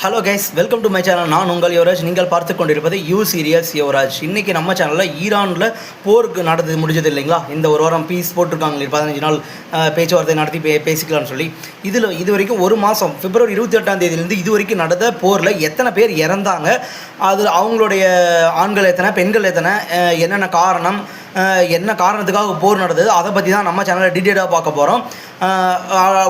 Hello guys, welcome to my channel. நான் உங்கள் யுவராஜ். நீங்கள் பார்த்து கொண்டிருப்பது யூ சீரியஸ் யுவராஜ். இன்றைக்கி நம்ம சேனலில் ஈரானில் போருக்கு நடந்து முடிஞ்சது இல்லைங்களா? இந்த ஒரு வாரம் பீஸ் போட்டிருக்காங்க, 15 நாள் பேச்சுவார்த்தை நடத்தி பேசிக்கலாம்னு சொல்லி. இதில் இது வரைக்கும் ஒரு மாதம் பிப்ரவரி 28 இது வரைக்கும் நடந்த போரில் எத்தனை பேர் இறந்தாங்க, அது அவங்களுடைய ஆண்கள் எத்தனை, பெண்கள் எத்தனை, என்னென்ன காரணம், என்ன காரணத்துக்காக போர் நடந்தது, அதை பற்றி தான் நம்ம சேனலில் டீட்டெயிலாக பார்க்க போகிறோம்.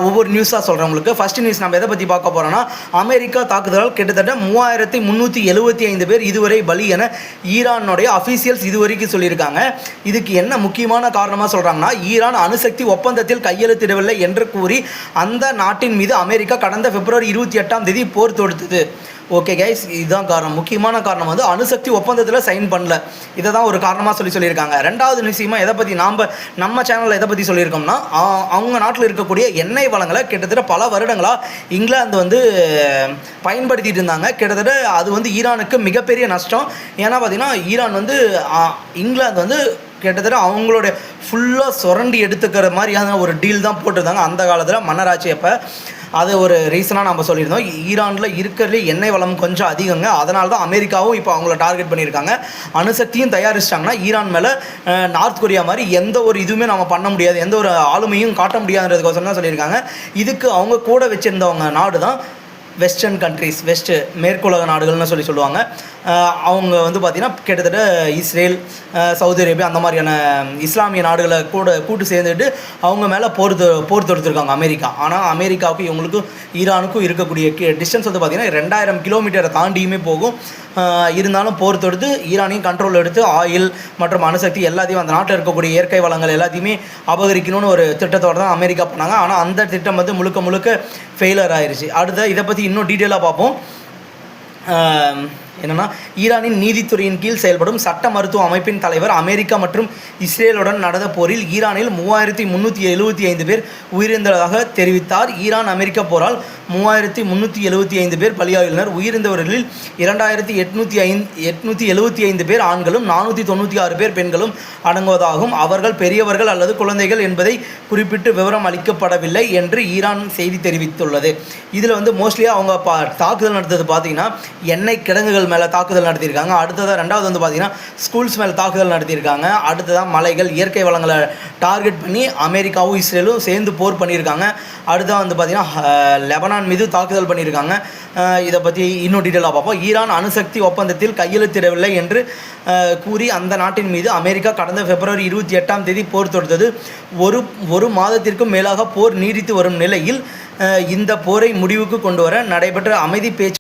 ஒவ்வொரு நியூஸாக சொல்கிறேன் உங்களுக்கு. ஃபஸ்ட்டு நியூஸ் நம்ம எதை பற்றி பார்க்க போகிறோன்னா, அமெரிக்கா தாக்குதலால் கிட்டத்தட்ட 3375 பேர் இதுவரை பலி என ஈரானுடைய அஃபீஷியல்ஸ் இதுவரைக்கும் சொல்லியிருக்காங்க. இதுக்கு என்ன முக்கியமான காரணமாக சொல்கிறாங்கன்னா, ஈரான் அணுசக்தி ஒப்பந்தத்தில் கையெழுத்திடவில்லை என்று கூறி அந்த நாட்டின் மீது அமெரிக்கா கடந்த பிப்ரவரி 28 போர் தொடுத்தது. ஓகே கைஸ், இதுதான் காரணம். முக்கியமான காரணம் வந்து அணுசக்தி ஒப்பந்தத்தில் சைன் பண்ணல. இதை தான் ஒரு காரணமாக சொல்லியிருக்காங்க. ரெண்டாவது விஷயமா எதை பற்றி நம்ம சேனலில் எதை பற்றி சொல்லியிருக்கோம்னா, அவங்க நாட்டில் இருக்கக்கூடிய எண்ணெய் வளங்களை கிட்டத்தட்ட பல வருடங்களாக இங்கிலாந்து வந்து பயன்படுத்திகிட்டு இருந்தாங்க. கிட்டத்தட்ட அது வந்து ஈரானுக்கு மிகப்பெரிய நஷ்டம். ஏன்னா பார்த்திங்கன்னா, ஈரான் வந்து இங்கிலாந்து வந்து கிட்டத்தட்ட அவங்களோட ஃபுல்லாக சுரண்டி எடுத்துக்கிற மாதிரியான ஒரு டீல் தான் போட்டிருந்தாங்க அந்த காலத்தில் மன்னராட்சி. அப்போ அது ஒரு ரீசனாக நம்ம சொல்லியிருந்தோம். ஈரானில் இருக்கிறதுலே எண்ணெய் வளம் கொஞ்சம் அதிகங்க. அதனால தான் அமெரிக்காவும் இப்போ அவங்கள டார்கெட் பண்ணியிருக்காங்க. அணுசக்தியும் தயாரிச்சிட்டாங்கன்னா ஈரான் மேலே நார்த் கொரியா மாதிரி எந்த ஒரு இதுவுமே நம்ம பண்ண முடியாது, எந்த ஒரு ஆளுமையும் காட்ட முடியாதுன்றதுக்கோசரம் தான் சொல்லியிருக்காங்க. இதுக்கு அவங்க கூட வச்சுருந்தவங்க நாடு தான் வெஸ்டர்ன் கண்ட்ரிஸ், மேற்குலக நாடுகள்னு சொல்லுவாங்க. அவங்க வந்து பார்த்திங்கன்னா கிட்டத்தட்ட இஸ்ரேல், சவுதி அரேபியா அந்த மாதிரியான இஸ்லாமிய நாடுகளை கூட்டு சேர்ந்துட்டு அவங்க மேலே போர் தொடுத்துருக்காங்க அமெரிக்கா. ஆனால் அமெரிக்காவுக்கும் இவங்களுக்கும் ஈரானுக்கும் இருக்கக்கூடிய டிஸ்டன்ஸ் வந்து பார்த்திங்கன்னா 2000 கிலோமீட்டரை தாண்டியுமே போகும். இருந்தாலும் போர் தொடுத்து ஈரானையும் கண்ட்ரோல் எடுத்து ஆயில் மற்றும் அணுசக்தி எல்லாத்தையும் அந்த நாட்டில் இருக்கக்கூடிய இயற்கை வளங்கள் எல்லாத்தையுமே அபகரிக்கணும்னு ஒரு திட்டத்தோடு தான் அமெரிக்கா பண்ணாங்க. ஆனால் அந்த திட்டம் வந்து முழுக்க ஃபெயிலர் ஆயிடுச்சு. அடுத்த இதை பற்றி இன்னும் டீட்டெயிலாக பார்ப்போம். என்னென்னா, ஈரானின் நீதித்துறையின் கீழ் செயல்படும் சட்ட மருத்துவ அமைப்பின் தலைவர் அமெரிக்கா மற்றும் இஸ்ரேலுடன் நடந்த போரில் ஈரானில் 3375 பேர் உயிரிழந்ததாக தெரிவித்தார். ஈரான் அமெரிக்க போரால் 3375 பேர் பலியாகினர். உயிரிழந்தவர்களில் 2875 பேர் ஆண்களும் 496 பேர் பெண்களும் அடங்குவதாகும். அவர்கள் பெரியவர்கள் அல்லது குழந்தைகள் என்பதை குறிப்பிட்டு விவரம் அளிக்கப்படவில்லை என்று ஈரான் செய்தி தெரிவித்துள்ளது. இதில் வந்து மோஸ்ட்லி அவங்க தாக்குதல் நடத்தது பார்த்திங்கன்னா எண்ணெய் கிடங்குகள் மேலே தாக்குதல் நடத்தியிருக்காங்க. அடுத்ததாக ரெண்டாவது வந்து பார்த்திங்கன்னா ஸ்கூல்ஸ் மேலே தாக்குதல் நடத்தியிருக்காங்க. அடுத்ததாக மலைகள், இயற்கை வளங்களை டார்கெட் பண்ணி அமெரிக்காவும் இஸ்ரேலும் சேர்ந்து போர் பண்ணியிருக்காங்க. அடுத்ததாக வந்து பார்த்திங்கன்னா லெபனான் மீது தாக்குதல் பண்ணியிருக்காங்க. இதை பற்றி இன்னும் டீட்டெயிலாக பார்ப்போம். ஈரான் அணுசக்தி ஒப்பந்தத்தில் கையெழுத்திடவில்லை என்று கூறி அந்த நாட்டின் மீது அமெரிக்கா கடந்த பிப்ரவரி 28 போர் தொடுத்தது. ஒரு மாதத்திற்கும் மேலாக போர் நீடித்து வரும் நிலையில் இந்த போரை முடிவுக்கு கொண்டு வர நடைபெற்ற அமைதி பேச்சு